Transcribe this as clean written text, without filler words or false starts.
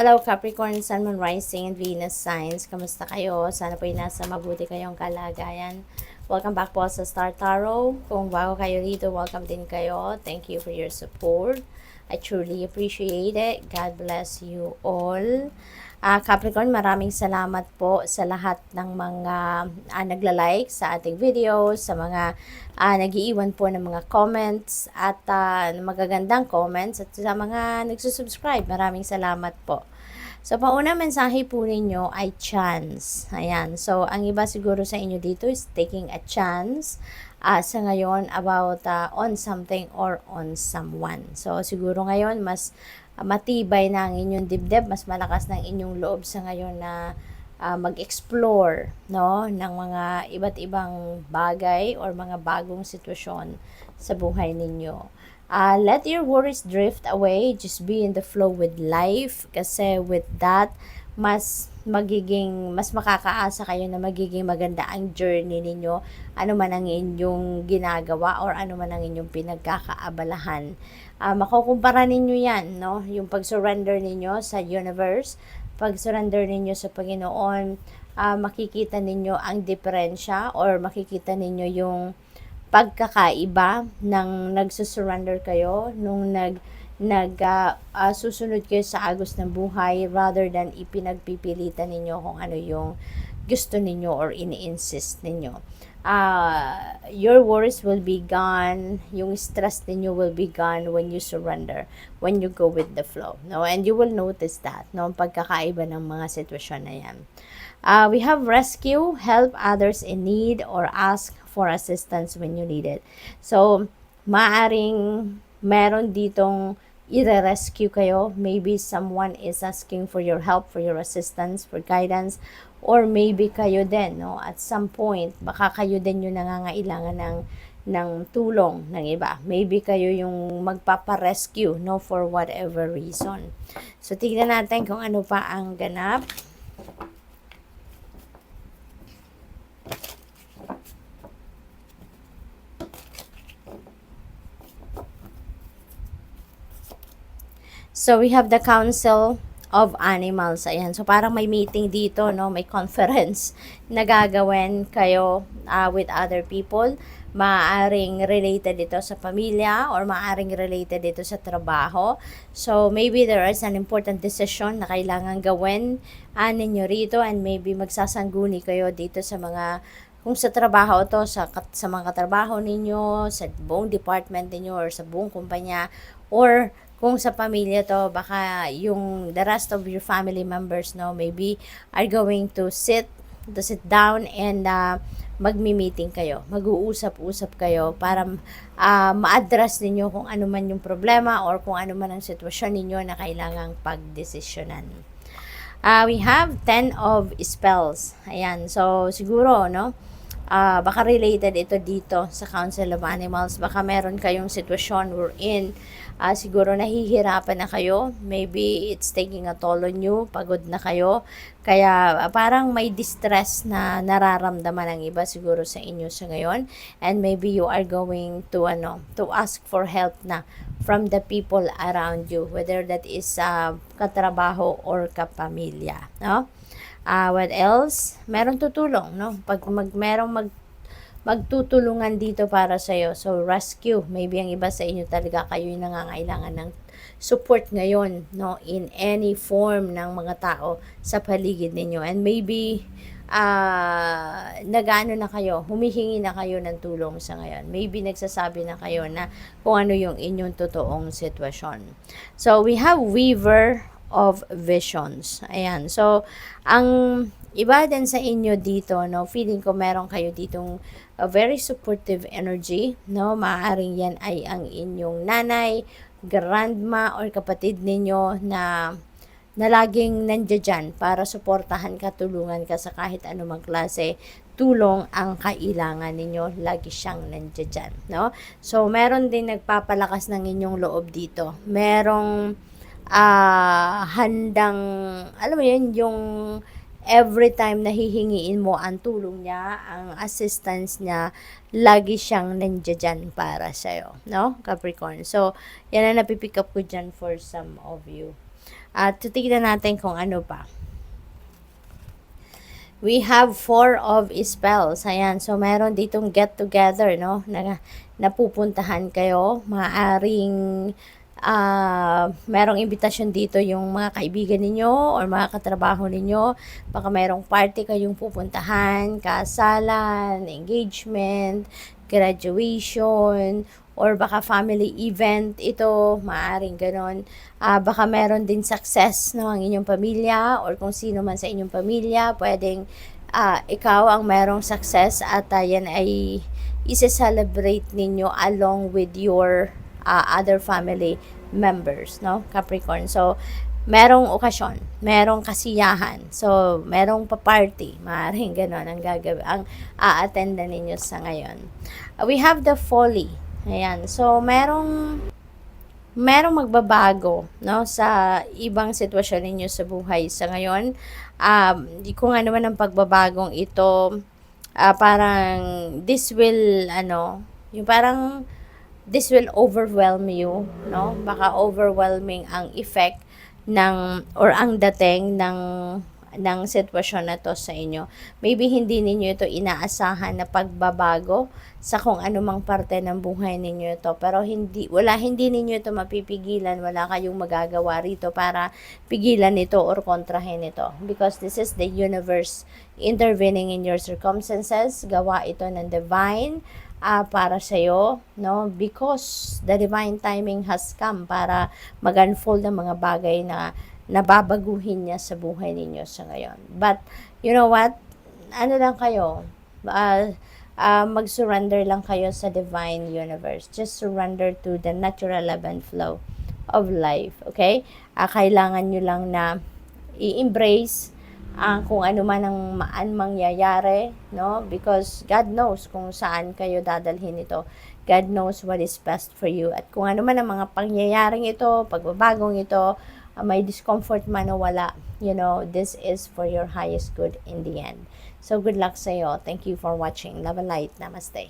Hello Capricorn, Sun, Moon, Rising, and Venus signs. Kamusta kayo? Sana po ay nasa mabuti kayong kalagayan. Welcome back po sa Star Tarot. Kung bago kayo dito, welcome din kayo. Thank you for your support. I truly appreciate it. God bless you all. Capricorn, maraming salamat po sa lahat ng mga nagla-like sa ating videos, sa mga nag-iiwan po ng mga comments at magagandang comments at sa mga nagsusubscribe. Maraming salamat po. So, pauna mensahe po ninyo ay chance. Ayan. So, ang iba siguro sa inyo dito is taking a chance sa ngayon about on something or on someone. So, siguro ngayon mas matibay na ang inyong dibdib, mas malakas na ang inyong loob sa ngayon na mag-explore no, ng mga iba't ibang bagay or mga bagong sitwasyon sa buhay ninyo. Let your worries drift away. Just be in the flow with life. Kasi with that, mas makakaasa kayo na magiging maganda ang journey ninyo. Ano man ang inyong ginagawa or ano man ang inyong pinagkakaabalahan. Makukumpara ninyo yan, no? Yung pag-surrender ninyo sa universe, pag-surrender ninyo sa Panginoon, makikita ninyo ang diferensya or makikita ninyo yung pagkakaiba ng nagsusurrender kayo nung susunod kayo sa agos ng buhay rather than ipinagpipilitan ninyo kung ano yung gusto ninyo or ini-insist ninyo. Your worries will be gone, yung stress ninyo will be gone when you surrender, when you go with the flow, no? And you will notice that, no? Pagkakaiba ng mga sitwasyon na yan. We have rescue, help others in need, or ask for assistance when you need it. So, maaring meron ditong i-rescue kayo. Maybe someone is asking for your help, for your assistance, for guidance, or maybe kayo din, no? At some point, baka kayo din yung nangangailangan ng tulong ng iba. Maybe kayo yung magpaparescue, no? For whatever reason. So, tignan natin kung ano pa ang ganap. So, we have the Council of Animals. Ayan. So, parang may meeting dito, no? May conference na gagawin kayo with other people. Maaring related ito sa pamilya or maaring related ito sa trabaho. So, maybe there is an important decision na kailangan gawin ninyo rito and maybe magsasangguni kayo dito sa mga kung sa trabaho to, sa mga katrabaho ninyo, sa buong department ninyo or sa buong kumpanya, or kung sa pamilya to, baka yung the rest of your family members, no, maybe are going to sit down and magmi-meeting kayo. Mag-uusap-usap kayo para ma-address ninyo kung ano man yung problema or kung ano man ang sitwasyon ninyo na kailangang pagdesisyonan. We have 10 of spells. Ayan. So, siguro, no, baka related ito dito sa Council of Animals. Baka meron kayong sitwasyon wherein siguro nahihirapan na kayo. Maybe it's taking a toll on you. Pagod na kayo. Kaya parang may distress na nararamdaman ng iba siguro sa inyo sa ngayon. And maybe you are going to ask for help na from the people around you. Whether that is katrabaho or kapamilya. No? What else? Meron tutulong, no? Pag merong magtutulungan dito para sa iyo. So, rescue. Maybe ang iba sa inyo talaga kayo yung nangangailangan ng support ngayon, no? In any form ng mga tao sa paligid ninyo. And maybe, nagano na kayo, humihingi na kayo ng tulong sa ngayon. Maybe nagsasabi na kayo na kung ano yung inyong totoong sitwasyon. So, we have Weaver of Visions. Ayan. So, ang iba din sa inyo dito, no, feeling ko meron kayo ditong a very supportive energy, no? Maaaring yan ay ang inyong nanay, grandma, or kapatid ninyo na laging nandiyan para suportahan ka, tulungan ka sa kahit anumang klase tulong ang kailangan ninyo, lagi siyang nandiyan, no? So, meron din nagpapalakas ng inyong loob dito. Merong handang, alam mo yun, yung every time na hihingiin mo ang tulong niya, ang assistance niya, lagi siyang nandiyan para sa'yo, no, Capricorn? So, yan ang napipick up ko dyan for some of you. At titignan natin kung ano pa. We have 4 of spells. Ayan. So, meron ditong get together, no? Napupuntahan kayo. Maaring merong imbitasyon dito yung mga kaibigan ninyo or mga katrabaho ninyo. Baka merong party kayong pupuntahan, kasalan, engagement, graduation, or baka family event ito, maaring ganon. Baka meron din success no, ang inyong pamilya or kung sino man sa inyong pamilya, pwedeng ikaw ang merong success at yan ay isa-celebrate ninyo along with your other family members, no, Capricorn. So, merong okasyon, merong kasiyahan. So, merong pa-party, maaaring ganon ang gagawin, ang a-attendan ninyo sa ngayon. We have the folly. Ayan. So, merong magbabago, no, sa ibang sitwasyon ninyo sa buhay sa ngayon. Kung ano man ang pagbabagong ito, parang this will, yung parang this will overwhelm you, no? Baka overwhelming ang effect or ang dating ng sitwasyon na to sa inyo. Maybe hindi ninyo ito inaasahan na pagbabago sa kung anumang parte ng buhay ninyo ito. Pero hindi ninyo ito mapipigilan. Wala kayong magagawa rito para pigilan ito or kontrahin ito. Because this is the universe intervening in your circumstances. Gawa ito ng divine para sa iyo, no? Because the divine timing has come para mag-unfold ang mga bagay na nababaguhin niya sa buhay ninyo sa ngayon. But, you know what? Ano lang kayo? Mag-surrender lang kayo sa divine universe. Just surrender to the natural ebb and flow of life. Okay? Kailangan nyo lang na i-embrace kung ano man ang mangyayari, no? Because God knows kung saan kayo dadalhin ito. God knows what is best for you. At kung ano man ang mga pangyayaring ito, pagbabagong ito, may discomfort man o wala, this is for your highest good in the end. So, good luck sa iyo. Thank you for watching. Love and light. Namaste.